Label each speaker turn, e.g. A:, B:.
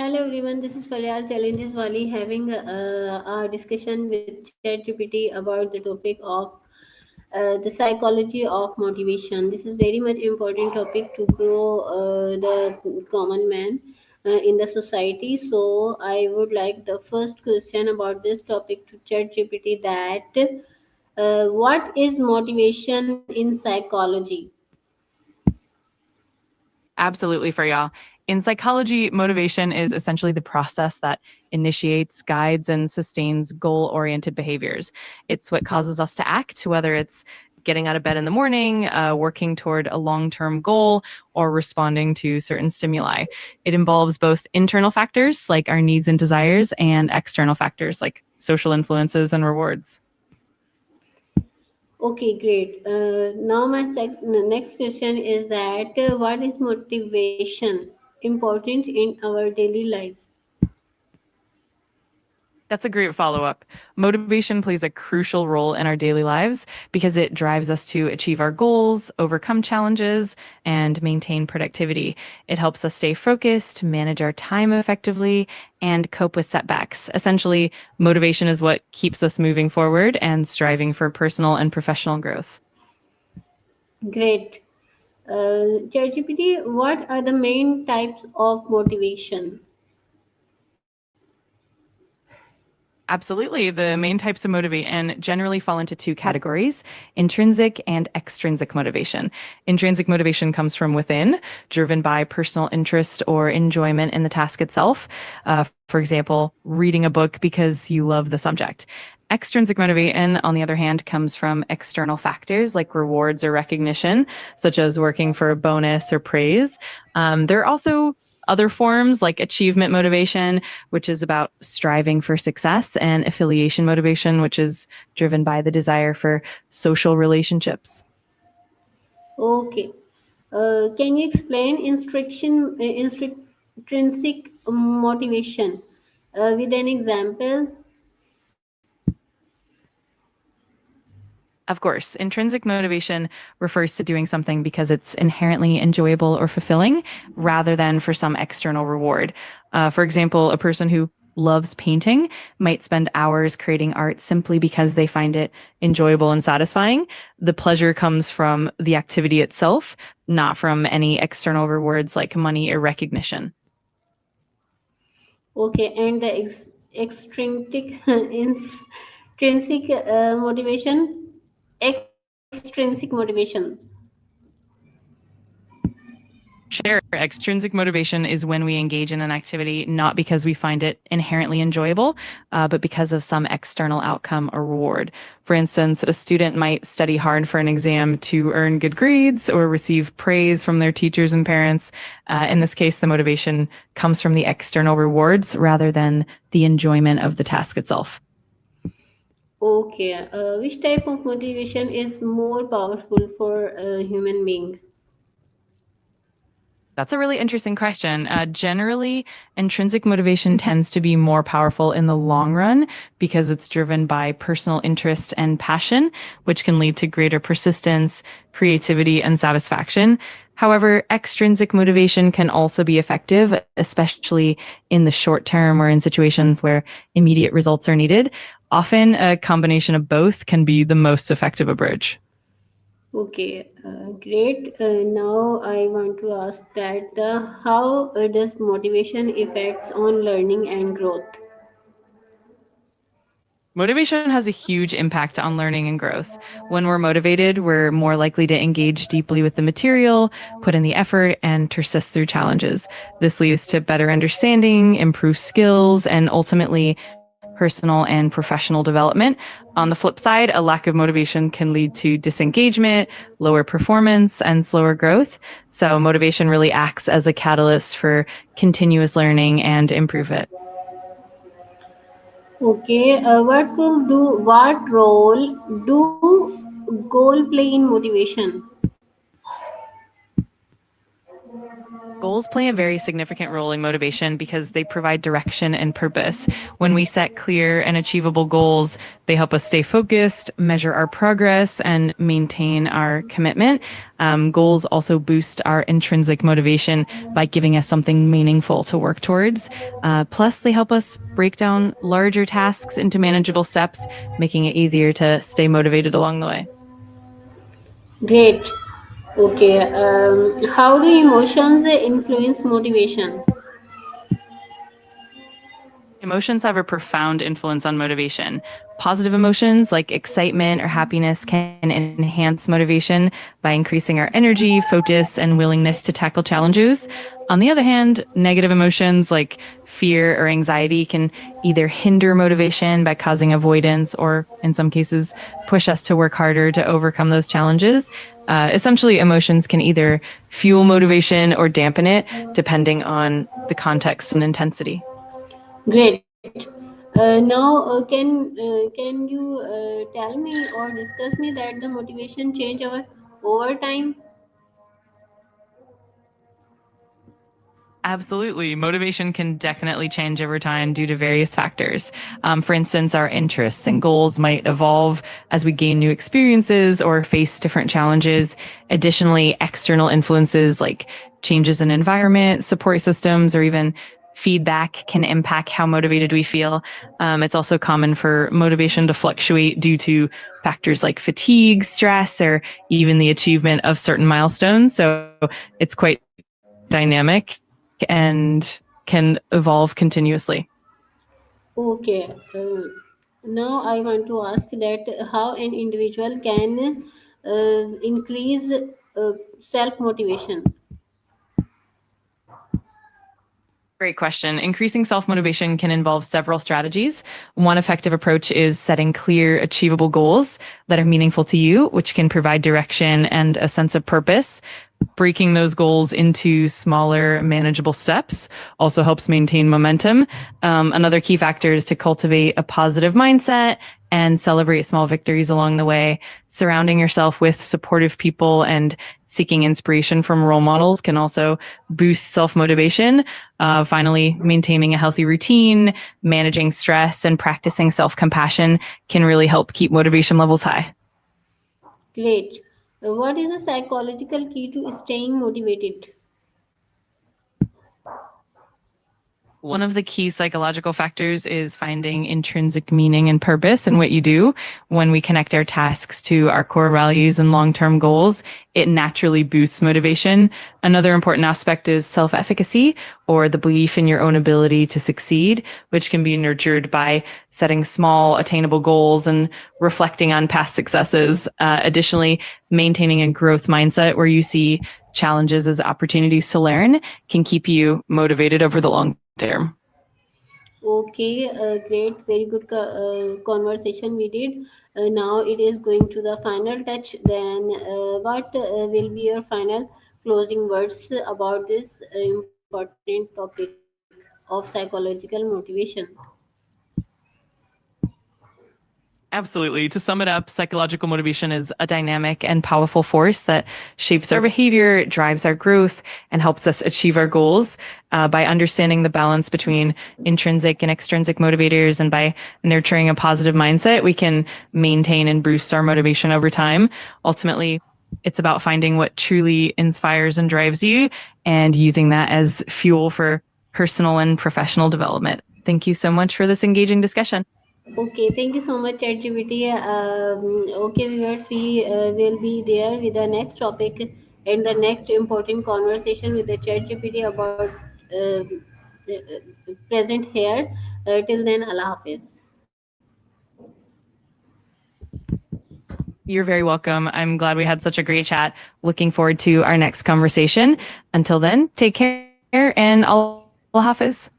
A: Hello everyone, this is Faryal ChallengesWali having a discussion with ChatGPT about the topic of the psychology of motivation. This is very much important topic to grow the common man in the society. So I would like the first question about this topic to ChatGPT that what is motivation in psychology?
B: Absolutely, for y'all. In psychology, motivation is essentially the process that initiates, guides, and sustains goal-oriented behaviors. It's what causes us to act, whether it's getting out of bed in the morning, working toward a long-term goal, or responding to certain stimuli. It involves both internal factors like our needs and desires and external factors like social influences and rewards.
A: Okay, great. Now my next question is that what is motivation important in our daily life?
B: That's a great follow-up. Motivation plays a crucial role in our daily lives because it drives us to achieve our goals, overcome challenges, and maintain productivity. It helps us stay focused, manage our time effectively, and cope with setbacks. Essentially, motivation is what keeps us moving forward and striving for personal and professional growth.
A: Great. ChatGPT, what are the main types of motivation?
B: Absolutely. The main types of motivation generally fall into two categories: intrinsic and extrinsic motivation. Intrinsic motivation comes from within, driven by personal interest or enjoyment in the task itself. For example, reading a book because you love the subject. Extrinsic motivation, on the other hand, comes from external factors like rewards or recognition, such as working for a bonus or praise. There are also other forms like achievement motivation, which is about striving for success, and affiliation motivation, which is driven by the desire for social relationships.
A: Okay. Can you explain intrinsic motivation with an example?
B: Of course, intrinsic motivation refers to doing something because it's inherently enjoyable or fulfilling rather than for some external reward. For example, a person who loves painting might spend hours creating art simply because they find it enjoyable and satisfying. The pleasure comes from the activity itself, not from any external rewards like money or recognition.
A: Okay, and the extrinsic intrinsic motivation, extrinsic motivation.
B: Sure. Extrinsic motivation is when we engage in an activity not because we find it inherently enjoyable, but because of some external outcome or reward. For instance, a student might study hard for an exam to earn good grades or receive praise from their teachers and parents. In this case, the motivation comes from the external rewards rather than the enjoyment of the task itself.
A: Okay, which type of motivation is more powerful for a human being?
B: That's a really interesting question. Generally, intrinsic motivation tends to be more powerful in the long run because it's driven by personal interest and passion, which can lead to greater persistence, creativity, and satisfaction. However, extrinsic motivation can also be effective, especially in the short term or in situations where immediate results are needed. Often, a combination of both can be the most effective approach.
A: Okay, great. Now I want to ask that how does motivation affects on learning and growth?
B: Motivation has a huge impact on learning and growth. When we're motivated, we're more likely to engage deeply with the material, put in the effort, and persist through challenges. This leads to better understanding, improved skills, and ultimately personal and professional development. On the flip side, a lack of motivation can lead to disengagement, lower performance, and slower growth. So motivation really acts as a catalyst for continuous learning and improvement.
A: Okay, what role do goal play in motivation?
B: Goals play a very significant role in motivation because they provide direction and purpose. When we set clear and achievable goals, they help us stay focused, measure our progress, and maintain our commitment. Goals also boost our intrinsic motivation by giving us something meaningful to work towards. Plus, they help us break down larger tasks into manageable steps, making it easier to stay motivated along the way.
A: Great. Okay. How do emotions influence motivation?
B: Emotions have a profound influence on motivation. Positive emotions like excitement or happiness can enhance motivation by increasing our energy, focus, and willingness to tackle challenges. On the other hand, negative emotions like fear or anxiety can either hinder motivation by causing avoidance or, in some cases, push us to work harder to overcome those challenges. Essentially, emotions can either fuel motivation or dampen it, depending on the context and intensity.
A: Great. Now, can you tell me or discuss me that the motivation change over time?
B: Absolutely. Motivation can definitely change over time due to various factors. For instance, our interests and goals might evolve as we gain new experiences or face different challenges. Additionally, external influences like changes in environment, support systems, or even feedback can impact how motivated we feel. It's also common for motivation to fluctuate due to factors like fatigue, stress, or even the achievement of certain milestones. So it's quite dynamic and can evolve continuously.
A: Okay. Now I want to ask that how an individual can increase self motivation.
B: Great question. Increasing self motivation can involve several strategies. One effective approach is setting clear, achievable goals that are meaningful to you, which can provide direction and a sense of purpose. Breaking those goals into smaller, manageable steps also helps maintain momentum. Another key factor is to cultivate a positive mindset and celebrate small victories along the way. Surrounding yourself with supportive people and seeking inspiration from role models can also boost self motivation. Finally, maintaining a healthy routine, managing stress, and practicing self compassion can really help keep motivation levels high.
A: Great. What is the psychological key to staying motivated?
B: One of the key psychological factors is finding intrinsic meaning and purpose in what you do. When we connect our tasks to our core values and long term goals, it naturally boosts motivation. Another important aspect is self efficacy, or the belief in your own ability to succeed, which can be nurtured by setting small, attainable goals and reflecting on past successes. Additionally, maintaining a growth mindset where you see challenges as opportunities to learn can keep you motivated over the long term.
A: Okay, great, very good conversation we did. Now it is going to the final touch. Then, what will be your final closing words about this important topic of psychological motivation?
B: Absolutely. To sum it up, psychological motivation is a dynamic and powerful force that shapes our behavior, drives our growth, and helps us achieve our goals. By understanding the balance between intrinsic and extrinsic motivators and by nurturing a positive mindset, we can maintain and boost our motivation over time. Ultimately, it's about finding what truly inspires and drives you and using that as fuel for personal and professional development. Thank you so much for this engaging discussion.
A: Okay, thank you so much, ChatGPT. Okay, viewers, we will be there with the next topic and the next important conversation with the ChatGPT about present here. Till then, Allah Hafiz.
B: You're very welcome. I'm glad we had such a great chat. Looking forward to our next conversation. Until then, take care and Allah Hafiz.